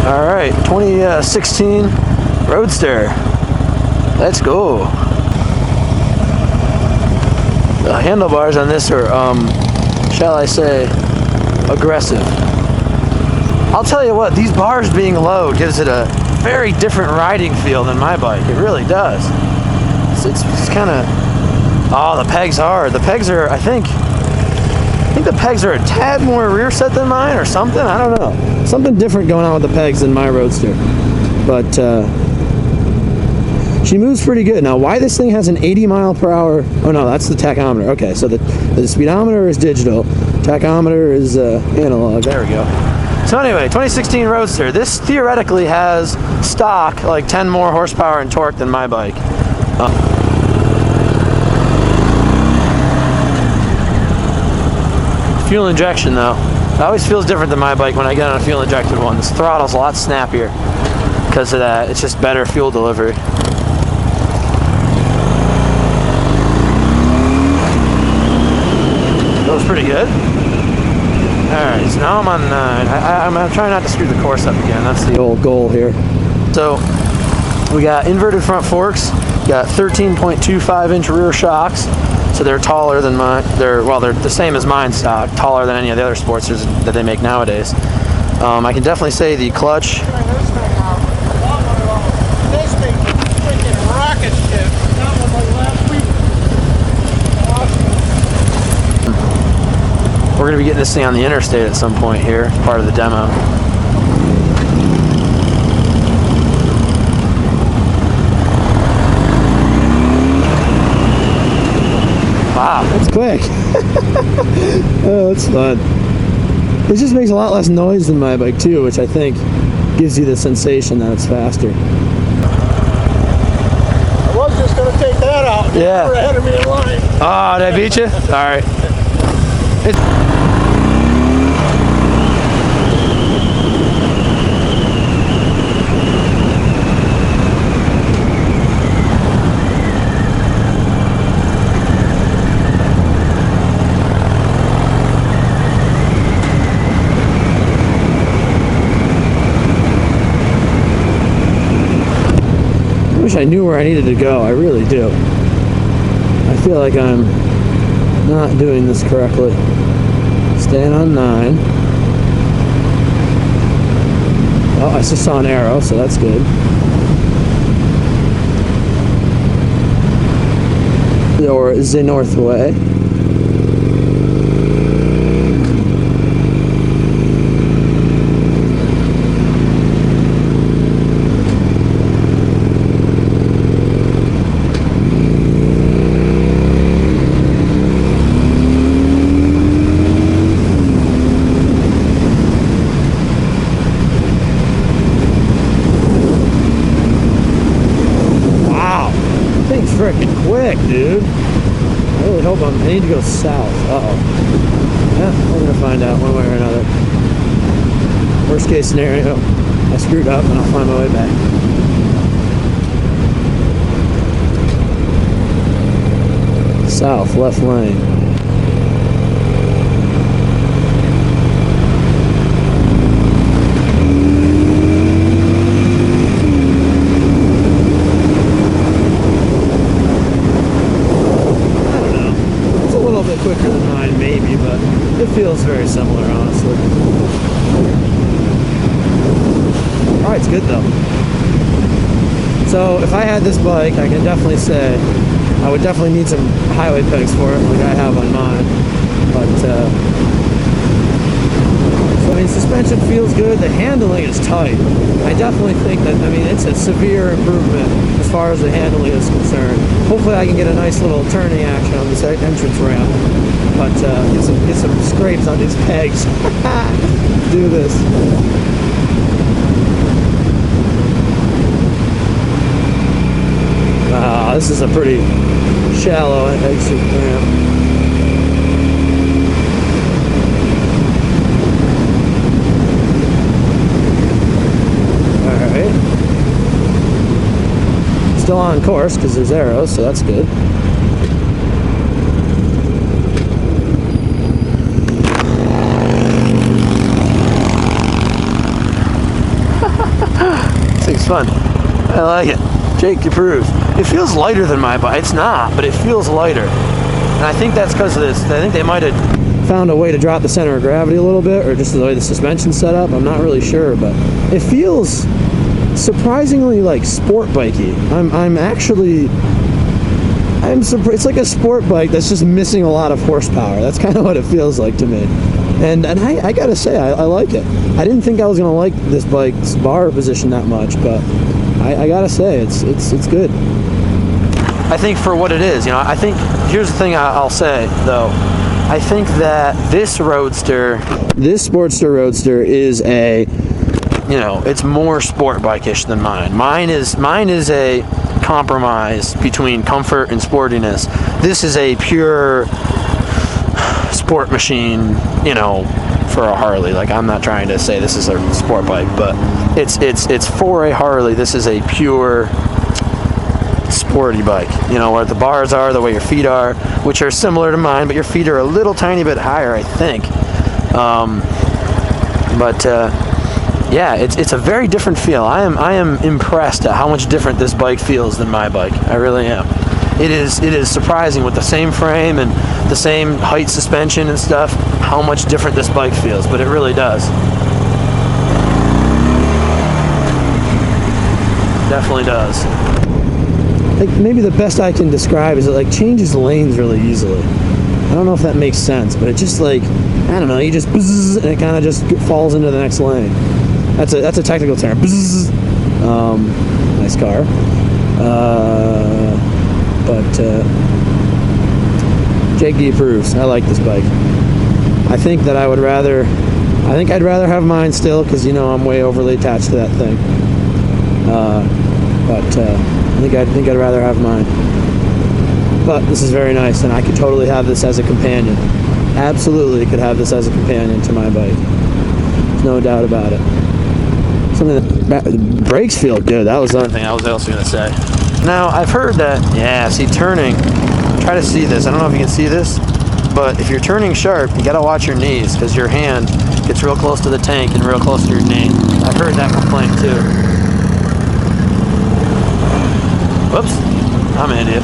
All right, 2016 Roadster. Let's go. The handlebars on this are, shall I say, aggressive. I'll tell you what, these bars being low gives it a very different riding feel than my bike. It really does. It's kind of, oh, the pegs are, I think the pegs are a tad more rear set than mine or something. I don't know. Something different going on with the pegs than my Roadster. But she moves pretty good. Now, why this thing has an 80 mile per hour, oh no, that's the tachometer. Okay, so the speedometer is digital, tachometer is analog. There we go. So anyway, 2016 Roadster. This theoretically has stock like 10 more horsepower and torque than my bike. Fuel injection though, it always feels different than my bike when I get on a fuel injected one. This throttle's a lot snappier because of that. It's just better fuel delivery. Feels pretty good. Alright, so now I'm on 9. I'm trying not to screw the course up again. That's the old goal here. So we got inverted front forks, got 13.25 inch rear shocks. So they're taller than mine. They're the same as mine stock, taller than any of the other Sportsters that they make nowadays. I can definitely say the clutch. This thing is freaking rocket ship. Not one like last week. We're going to be getting this thing on the interstate at some point here, part of the demo. Wow, that's quick. Oh, that's fun. It just makes a lot less noise than my bike too, which I think gives you the sensation that it's faster. I was just going to take that out. Yeah. You were ahead of me in line. Oh, did I beat you? All right. I wish I knew where I needed to go. I really do. I feel like I'm not doing this correctly. Staying on 9. Oh, I just saw an arrow, so that's good. Or the north way. Freaking quick, dude. I really hope I need to go south. Uh-oh. Yeah, we're gonna find out one way or another. Worst case scenario, I screwed up and I'll find my way back. South, left lane. Quicker than mine, maybe, but it feels very similar, honestly. Alright, it's good though. So if I had this bike, I can definitely say I would definitely need some highway pegs for it, like I have on mine. But so I mean, suspension feels good. The handling is tight. I definitely think that, I mean, it's a severe improvement as far as the handling is concerned. Hopefully I can get a nice little turning action on this entrance ramp, but get some scrapes on these pegs. Do this. Wow, this is a pretty shallow exit ramp. Still on course because there's arrows, so that's good. I like it. Jake approves. It feels lighter than my bike. It's not, but it feels lighter. And I think that's because of this. I think they might have found a way to drop the center of gravity a little bit, or just the way the suspension's set up. I'm not really sure, but it feels surprisingly like sport bikey. It's like a sport bike that's just missing a lot of horsepower. That's kind of what it feels like to me. And I gotta say, I like it. I didn't think I was gonna like this bike's bar position that much, but I gotta say, it's good. I think for what it is, you know, I think, here's the thing I'll say, though. I think that this Sportster Roadster is a, you know, it's more sport bike-ish than mine. Mine is a compromise between comfort and sportiness. This is a pure sport machine, you know, for a Harley. Like, I'm not trying to say this is a sport bike, but it's for a Harley. This is a pure sporty bike, you know, where the bars are, the way your feet are, which are similar to mine, but your feet are a little tiny bit higher, I think. Yeah, it's a very different feel. I am impressed at how much different this bike feels than my bike. I really am. It is surprising, with the same frame and the same height suspension and stuff, how much different this bike feels, but it really does. Definitely does. Like, maybe the best I can describe is it like changes lanes really easily. I don't know if that makes sense, but it just, like, I don't know, you just bzzz, and it kind of just falls into the next lane. That's a technical term. Bzzz. Nice car. Jake D approves. I like this bike. I think that I'd rather have mine still, because, you know, I'm way overly attached to that thing. I think I'd rather have mine. But this is very nice, and I could totally have this as a companion. Absolutely could have this as a companion to my bike. There's no doubt about it. The brakes feel good. That was the other thing I was also going to say. Now, I've heard that, yeah, see, turning, try to see this. I don't know if you can see this, but if you're turning sharp, you got to watch your knees, because your hand gets real close to the tank and real close to your knee. I've heard that complaint too. Whoops, I'm an idiot.